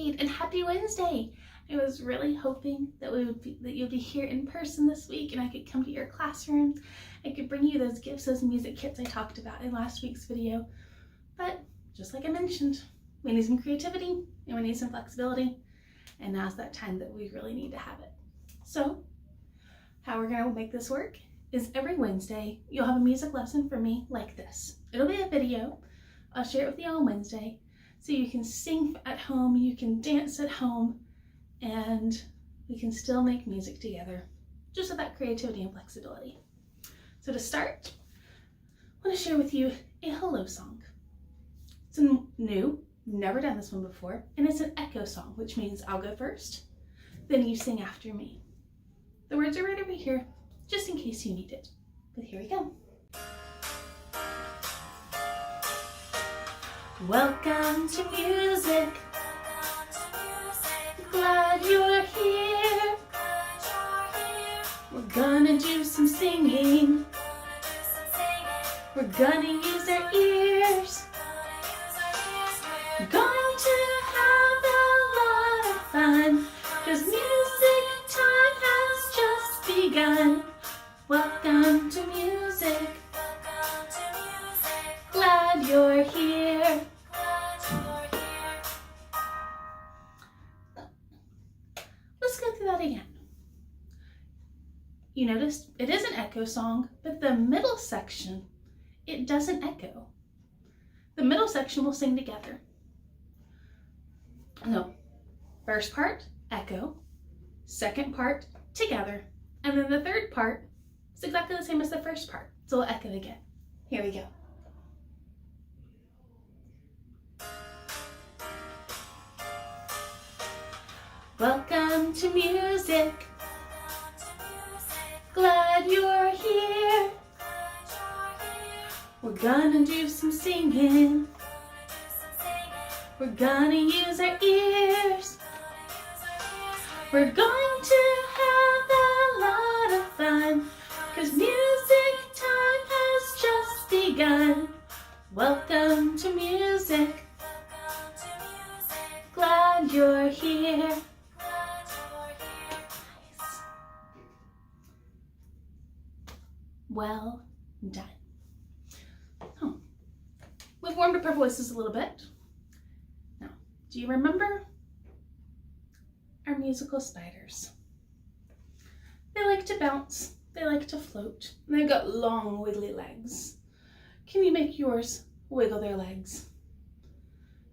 Jade, and happy Wednesday. I was really hoping that you'd be here in person this week and I could come to your classrooms. I could bring you those gifts, those music kits I talked about in last week's video. But just like I mentioned, we need some creativity and we need some flexibility. And now's that time that we really need to have it. So how we're gonna make this work is every Wednesday, you'll have a music lesson from me like this. It'll be a video. I'll share it with you on Wednesday. So you can sing at home, you can dance at home, and we can still make music together, just with that creativity and flexibility. So to start, I want to share with you a hello song. It's new, never done this one before, and it's an echo song, which means I'll go first, then you sing after me. The words are right over here, just in case you need it. But here we go. Welcome to music. Glad you're here. We're gonna do some singing. We're gonna use our ears. We're going to have a lot of fun, 'cause music time has just begun. Welcome to music. Glad you're here. Let's go through that again. You noticed it is an echo song, but the middle section, it doesn't echo. The middle section we'll sing together. No, first part, echo. Second part, together. And then the third part is exactly the same as the first part. So we'll echo again. Here we go. Welcome to music. Glad you're here. We're gonna do some singing. We're gonna use our ears. We're going to have a lot of fun, 'cause music time has just begun. Welcome to music. Glad you're here. Well done. Oh, we've warmed up our voices a little bit. Now, do you remember our musical spiders? They like to bounce, they like to float, and they've got long wiggly legs. Can you make yours wiggle their legs?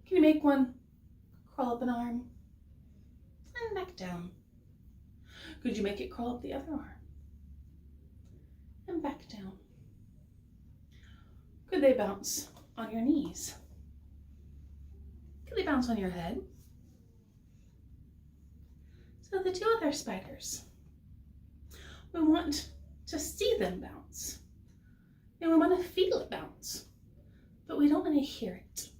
Can you make one crawl up an arm and back down? Could you make it crawl up the other arm and back down? Could they bounce on your knees? Could they bounce on your head? So the two other spiders, we want to see them bounce, and we want to feel it bounce, but we don't want to hear it.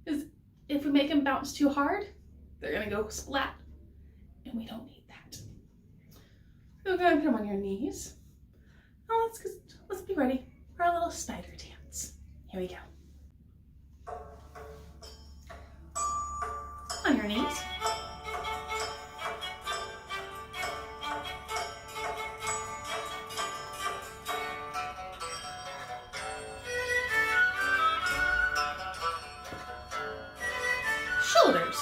Because if we make them bounce too hard, they're gonna go splat, and we don't need that. So go ahead and put them on your knees. Now let's be ready for our little spider dance. Here we go. On your knees. Shoulders.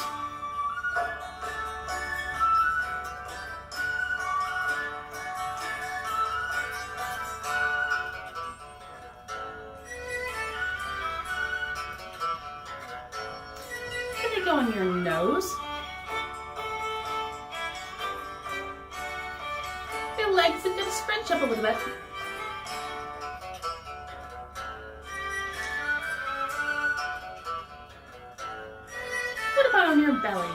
Go on your nose. Your legs are going to scrunch up a little bit. What about on your belly?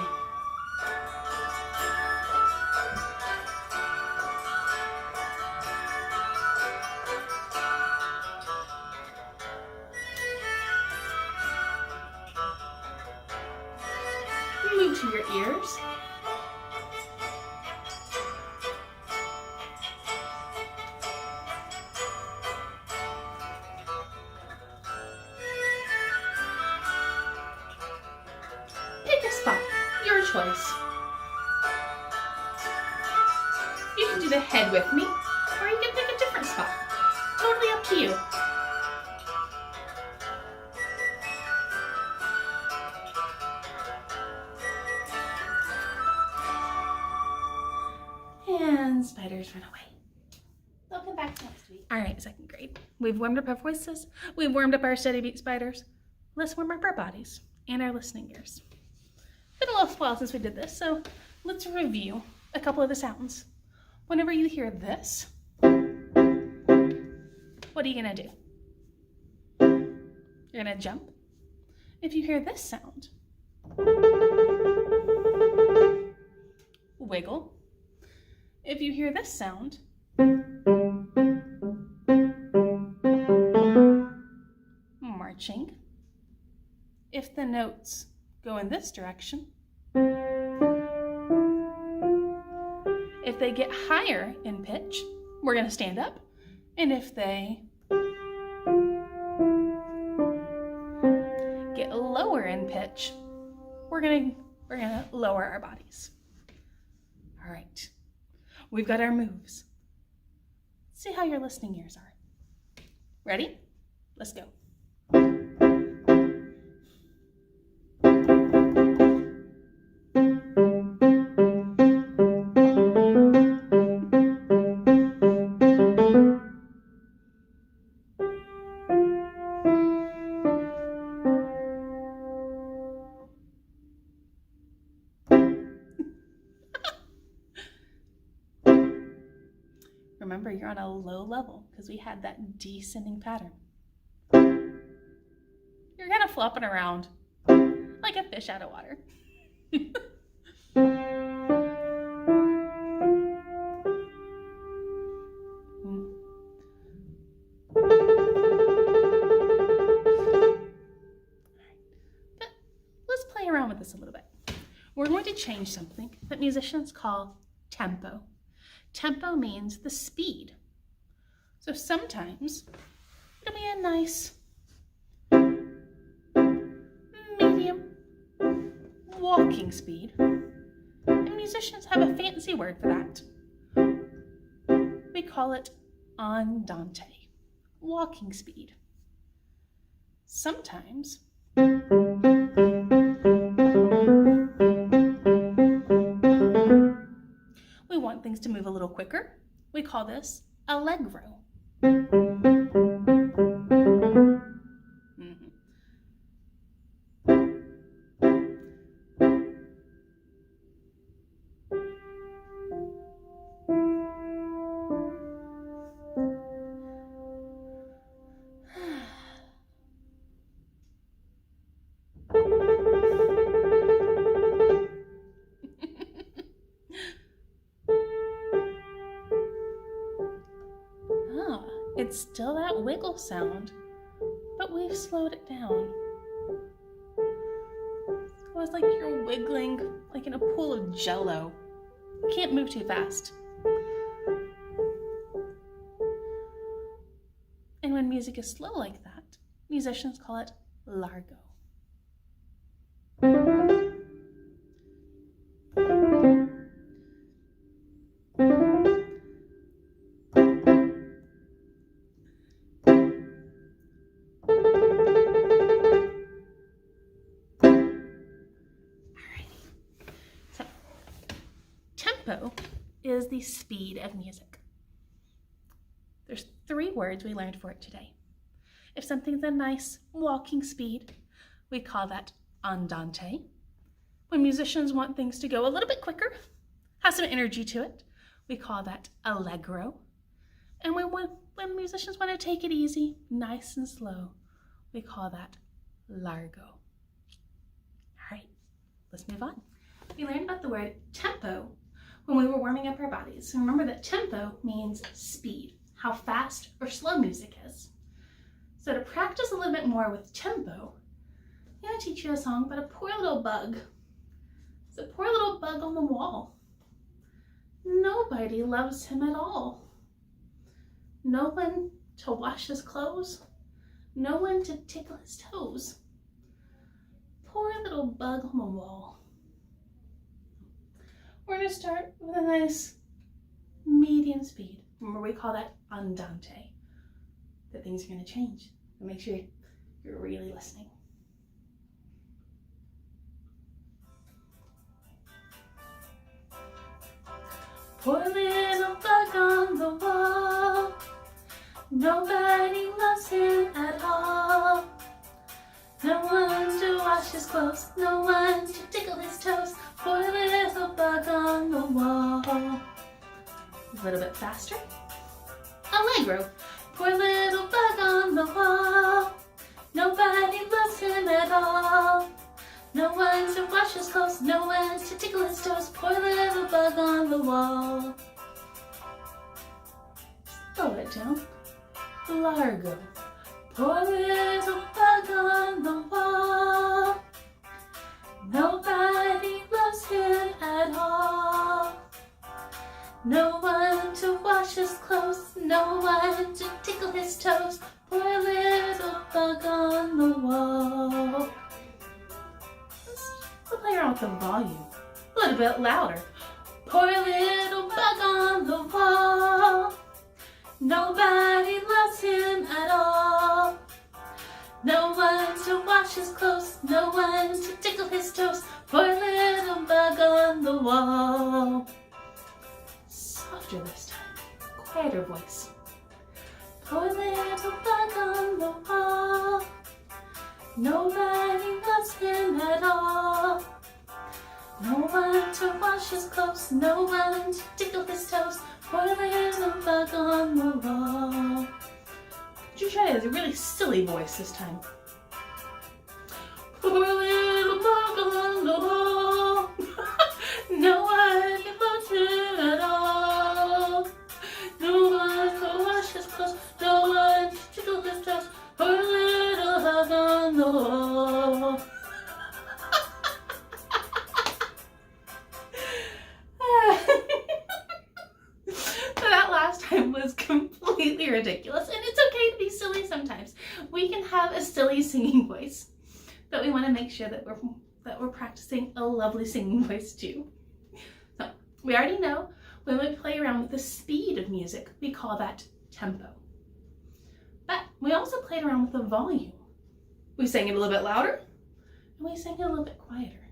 Move to your ears. Pick a spot. choice. You can do the head with me, or you can pick a different spot. Totally up to you. And spiders run away. They'll come back next week. All right, second grade. We've warmed up our voices. We've warmed up our steady beat spiders. Let's warm up our bodies and our listening ears. It's been a little while since we did this, so let's review a couple of the sounds. Whenever you hear this, what are you gonna do? You're gonna jump. If you hear this sound, wiggle. If you hear this sound, marching. If the notes go in this direction, if they get higher in pitch, we're going to stand up. And if they get lower in pitch, we're going to lower our bodies. All right. We've got our moves. Let's see how your listening ears are. Ready? Let's go. Remember, you're on a low level because we had that descending pattern. You're kind of flopping around like a fish out of water. But let's play around with this a little bit. We're going to change something that musicians call tempo. Tempo means the speed. So sometimes it'll be a nice medium walking speed. And musicians have a fancy word for that. We call it andante, walking speed. Sometimes we want things to move a little quicker. We call this allegro. It's still that wiggle sound, but we've slowed it down. It was like you're wiggling like in a pool of jello. You can't move too fast. And when music is slow like that, musicians call it largo. Tempo is the speed of music. There's 3 words we learned for it today. If something's a nice walking speed, we call that andante. When musicians want things to go a little bit quicker, have some energy to it, we call that allegro. And when musicians want to take it easy, nice and slow, we call that largo. All right, let's move on. We learned about the word tempo when we were warming up our bodies. So remember that tempo means speed, how fast or slow music is. So to practice a little bit more with tempo, I'm going to teach you a song about a poor little bug. It's a poor little bug on the wall. Nobody loves him at all. No one to wash his clothes, no one to tickle his toes. Poor little bug on the wall. we're going to start with a nice medium speed. Remember, we call that andante. That things are going to change. So make sure you're really listening. Poor little bug on the wall, nobody loves him at all. No one to wash his clothes, no one to tickle his toes. Poor little bug on the wall. A little bit faster. Allegro. Poor little bug on the wall, nobody loves him at all. No one to wash his clothes, no one to tickle his toes. Poor little bug on the wall. Slow it down. Largo. Poor little bug on the wall, nobody loves him at all. No one to wash his clothes, no one to tickle his toes. Poor little bug on the wall. Let's play around with the volume a little bit louder. Poor little bug on the wall, nobody loves him at all. No one to wash his clothes, no one to tickle his toes. Poor little bug on the wall. Softer this time, quieter voice. Poor little bug on the wall, nobody loves him at all. No one to wash his clothes, no one to tickle his toes. Poor little bug on the wall. Could you try a really silly voice this time? Poor little bug on the wall, no one loves him at all. No one to wash his clothes, no one to tickle his toes. Poor little bug on the wall. That last time was completely ridiculous, and it's okay to be silly sometimes. We can have a silly singing voice, but we want to make sure that we're practicing a lovely singing voice too. So we already know when we play around with the speed of music, we call that tempo. But we also played around with the volume. We sang it a little bit louder, and we sang it a little bit quieter.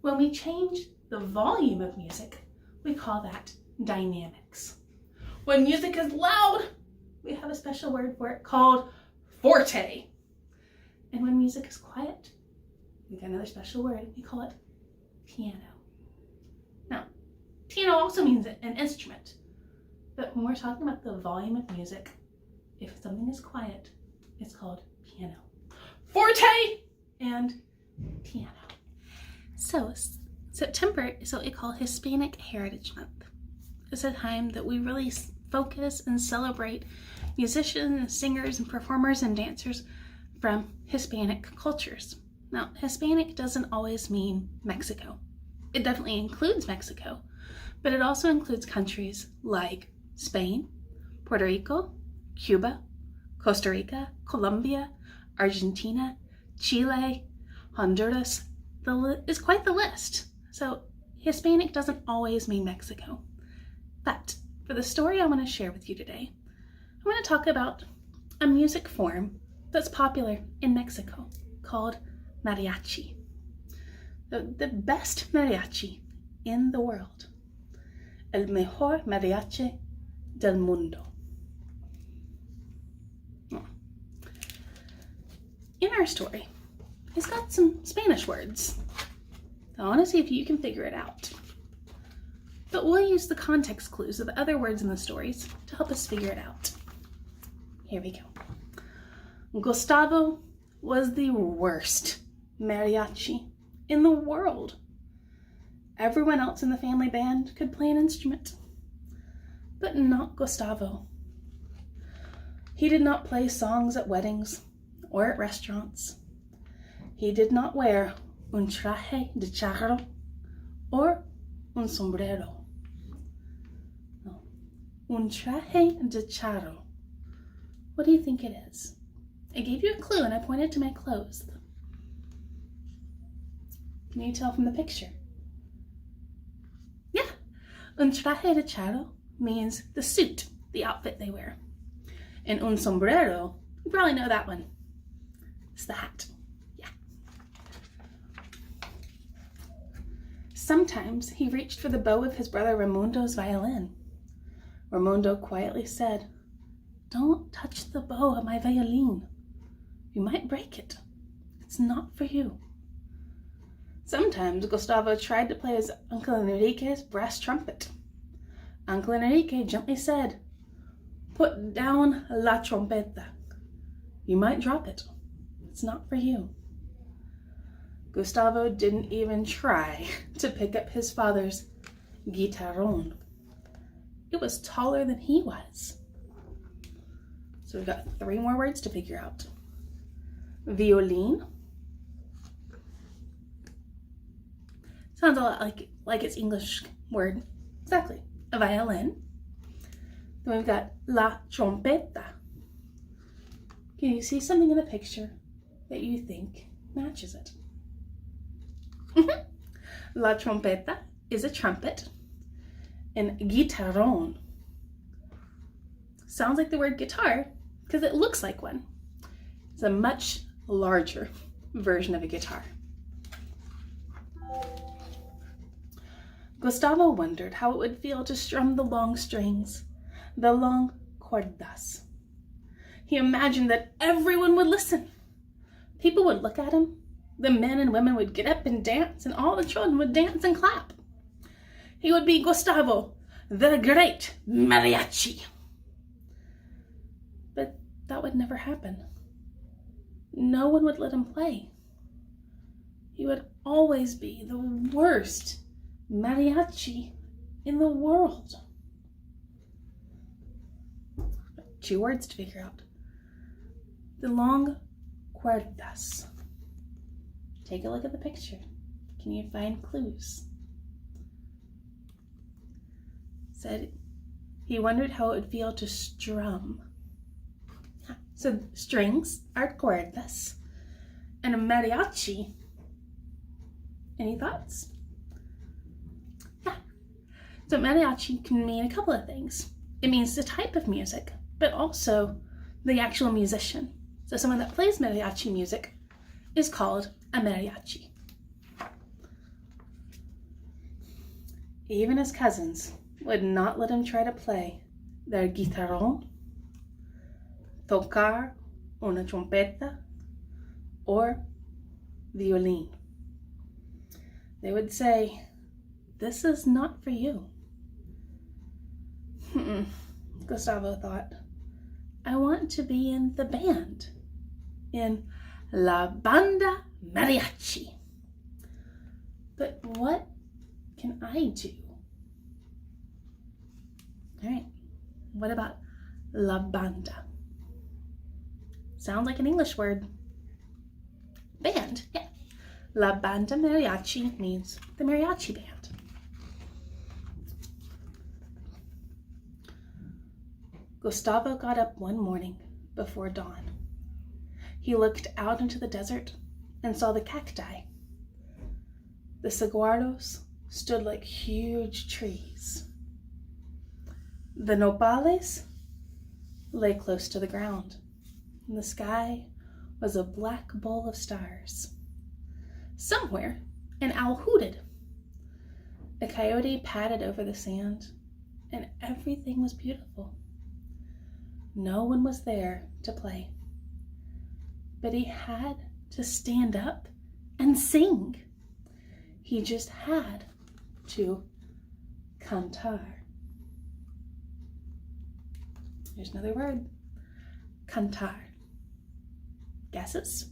When we change the volume of music, we call that dynamics. When music is loud, we have a special word for it called forte. And when music is quiet, we got another special word. We call it piano. Now, piano also means an instrument, but when we're talking about the volume of music, if something is quiet, it's called piano. Forte and piano. So September is what we call Hispanic Heritage Month. It's a time that we really focus and celebrate musicians, singers, and performers and dancers from Hispanic cultures. Now, Hispanic doesn't always mean Mexico. It definitely includes Mexico, but it also includes countries like Spain, Puerto Rico, Cuba, Costa Rica, Colombia, Argentina, Chile, Honduras. It's quite the list. So Hispanic doesn't always mean Mexico. But for the story I want to share with you today, I'm going to talk about a music form that's popular in Mexico called mariachi. The best mariachi in the world. El mejor mariachi del mundo. In our story, it's got some Spanish words. So I want to see if you can figure it out. But we'll use the context clues of the other words in the stories to help us figure it out. Here we go. Gustavo was the worst mariachi in the world. Everyone else in the family band could play an instrument, but not Gustavo. He did not play songs at weddings or at restaurants. He did not wear un traje de charro or un sombrero. No. Un traje de charro. What do you think it is? I gave you a clue and I pointed to my clothes. Can you tell from the picture? Un traje de charro means the suit, the outfit they wear. And un sombrero, you probably know that one. It's the hat. Yeah. Sometimes he reached for the bow of his brother Raimundo's violin. Raimundo quietly said, "Don't touch the bow of my violin. You might break it. It's not for you." Sometimes Gustavo tried to play his Uncle Enrique's brass trumpet. Uncle Enrique gently said, "Put down la trompeta. You might drop it. It's not for you." Gustavo didn't even try to pick up his father's guitarrón. It was taller than he was. So we've got 3 more words to figure out. Violin. Sounds a lot like its English word. Exactly. A violin. Then we've got la trompeta. Can you see something in the picture that you think matches it? La trompeta is a trumpet. And guitarrón sounds like the word guitar because it looks like one. It's a much larger version of a guitar. Gustavo wondered how it would feel to strum the long strings, the long cuerdas. He imagined that everyone would listen. People would look at him. The men and women would get up and dance, and all the children would dance and clap. He would be Gustavo, the great mariachi. But that would never happen. No one would let him play. He would always be the worst mariachi in the world. 2 words to figure out. The long cuerdas. Take a look at the picture. Can you find clues? Said he wondered how it would feel to strum. So strings are cuerdas, and a mariachi. Any thoughts? Yeah. So mariachi can mean a couple of things. It means the type of music, but also the actual musician. So someone that plays mariachi music is called a mariachi. Even his cousins would not let him try to play their guitarrón, tocar una trompeta, or violin. They would say, "This is not for you." Gustavo thought, "I want to be in the band, in La Banda Mariachi. But what can I do?" All right, what about La Banda? Sounds like an English word. Band, yeah. La Banda Mariachi means the mariachi band. Gustavo got up one morning before dawn. He looked out into the desert and saw the cacti. The saguaros stood like huge trees. The nopales lay close to the ground. In the sky was a black bowl of stars. Somewhere, an owl hooted. A coyote padded over the sand, and everything was beautiful. No one was there to play, but he had to stand up and sing. He just had to cantar. Here's another word, cantar. Guesses?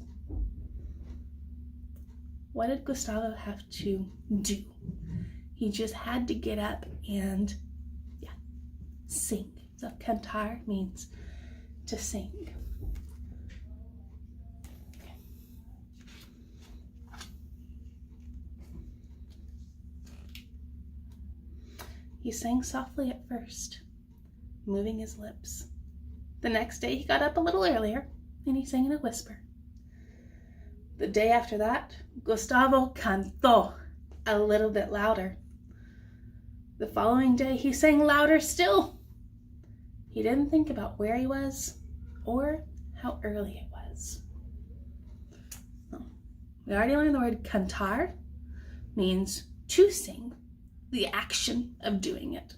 What did Gustavo have to do? He just had to get up and, sing. So cantar means to sing. Okay. He sang softly at first, moving his lips. The next day he got up a little earlier and he sang in a whisper. The day after that, Gustavo cantó a little bit louder. The following day, he sang louder still. He didn't think about where he was or how early it was. We already learned the word cantar means to sing, the action of doing it.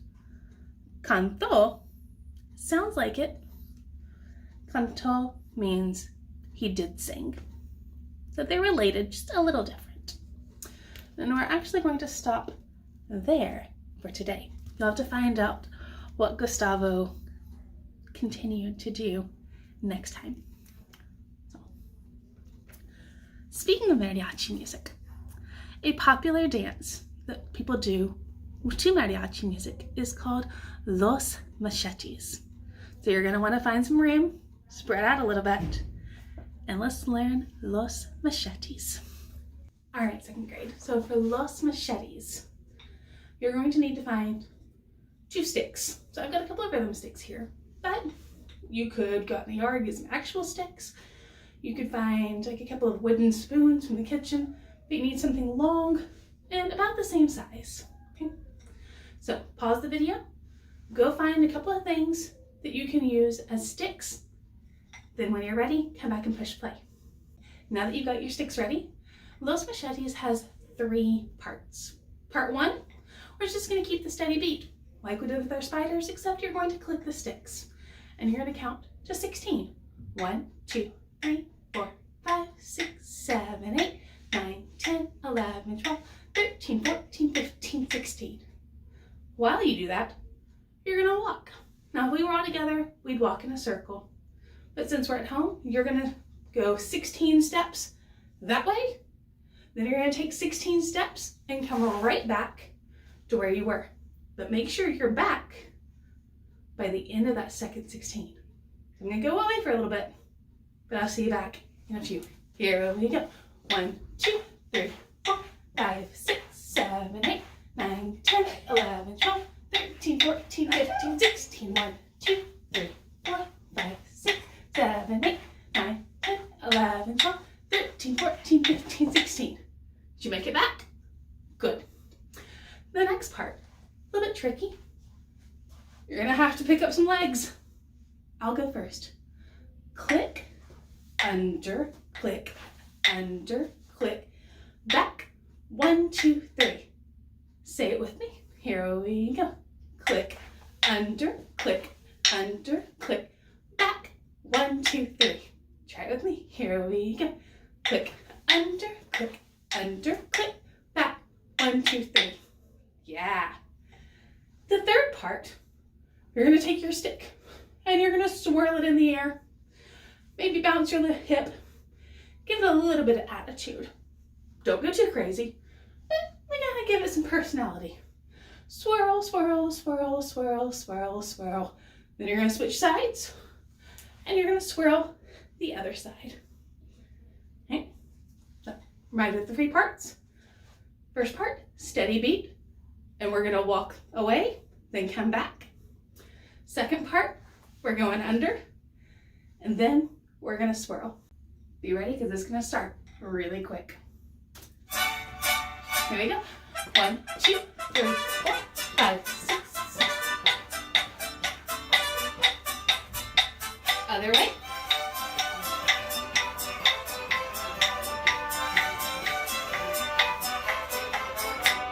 Cantó sounds like it. Cantó means he did sing. So they're related, just a little different. And we're actually going to stop there for today. You'll have to find out what Gustavo continued to do next time. So, speaking of mariachi music, a popular dance that people do to mariachi music is called Los Machetes. So you're going to want to find some room, spread out a little bit, and let's learn Los Machetes. All right, second grade. So for Los Machetes, you're going to need to find 2 sticks. So I've got a couple of rhythm sticks here, but you could go out in the yard, get some actual sticks. You could find like a couple of wooden spoons from the kitchen, but you need something long and about the same size. Okay? So pause the video, go find a couple of things that you can use as sticks. Then when you're ready, come back and push play. Now that you've got your sticks ready, Los Machetes has 3 parts. Part 1, we're just going to keep the steady beat, like we did with our spiders, except you're going to click the sticks. And you're going to count to 16. 1, 2, 3, 4, 5, 6, 7, 8, 9, 10, 11, 12, 13, 14, 15, 16. While you do that, you're going to walk. Now, if we were all together, we'd walk in a circle. But since we're at home, you're going to go 16 steps that way. Then you're going to take 16 steps and come right back to where you were. But make sure you're back by the end of that second 16. I'm going to go away for a little bit, but I'll see you back in a few. Here we go. 1, 2, 3, 4, 5, 6, 7, 8, 9, 10, 11, 12, 13, 14, 15, 16. 1, 2, 3, 4, 5, 6, 7, 8, 9, 10, 11, 12, 13, 14, 15, 16. Did you make it back? Good. The next part, a little bit tricky. You're gonna have to pick up some legs. I'll go first. Click, under, click, back. 1, 2, 3. Say it with me. Here we go. Click, under, click, back. 1, 2, 3. Try it with me. Here we go. Click, under, back. 1, 2, 3. Yeah. The third part, you're going to take your stick and you're going to swirl it in the air. Maybe bounce your hip. Give it a little bit of attitude. Don't go too crazy, but we got to give it some personality. Swirl, swirl, swirl, swirl, swirl, swirl. Then you're going to switch sides and you're going to swirl the other side. Okay? So, remember the 3 parts. First part, steady beat, and we're going to walk away, then come back. Second part, we're going under, and then we're going to swirl. Be ready, because it's going to start really quick. Here we go. 1, 2, 3, 4, 5, 6, 7. Other way.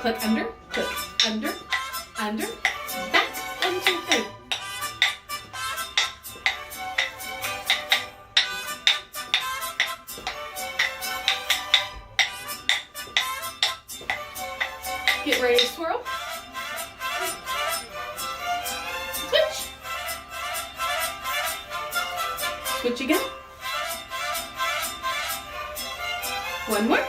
Click under, back, 1, 2, 3. Get ready to swirl. Switch. Switch again. One more.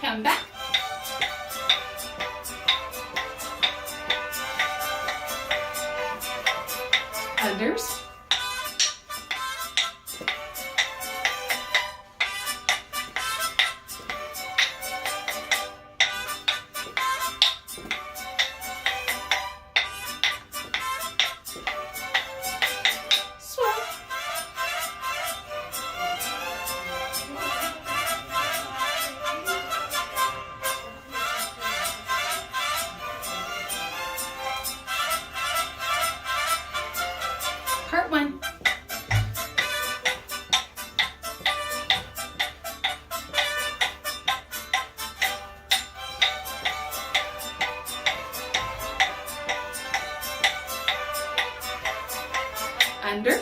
Come back. Unders. Swirl. under.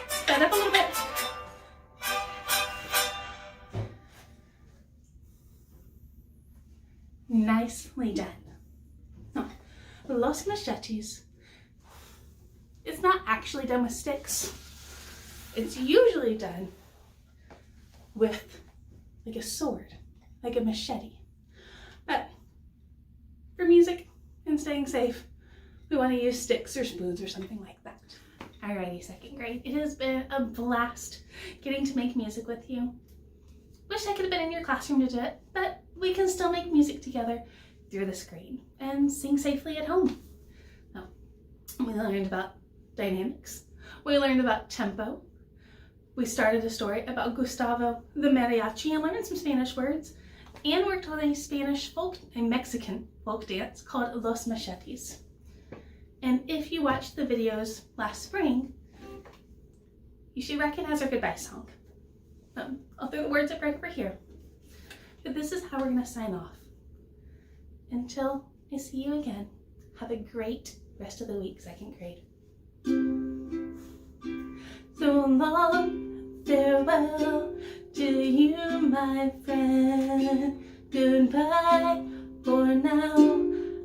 Sped up a little bit. Nicely done. Now, Los Machetes is not actually done with sticks. It's usually done with like a sword, like a machete. But for music and staying safe, we want to use sticks or spoons or something like that. Alrighty, second grade. It has been a blast getting to make music with you. Wish I could have been in your classroom to do it, but we can still make music together through the screen and sing safely at home. Now, we learned about dynamics. We learned about tempo. We started a story about Gustavo the mariachi and learned some Spanish words, and worked on a Mexican folk dance called Los Machetes. And if you watched the videos last spring, you should recognize our goodbye song. I'll throw the words up right over here. But this is how we're gonna sign off. Until I see you again, have a great rest of the week, second grade. So long, farewell to you, my friend. Goodbye for now,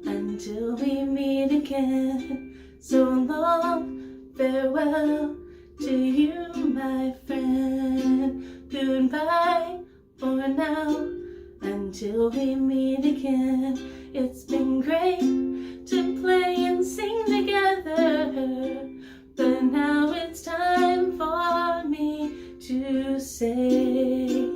until we meet again. So long, farewell to you, my friend. Goodbye for now, until we meet again. It's been great to play and sing together, but now it's time for me to say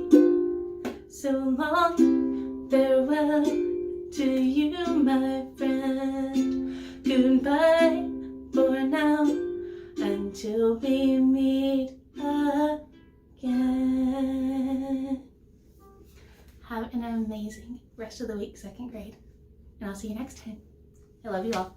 so long, farewell to you, my friend. Goodbye for now, until we meet again. Have an amazing rest of the week, second grade, and I'll see you next time. I love you all.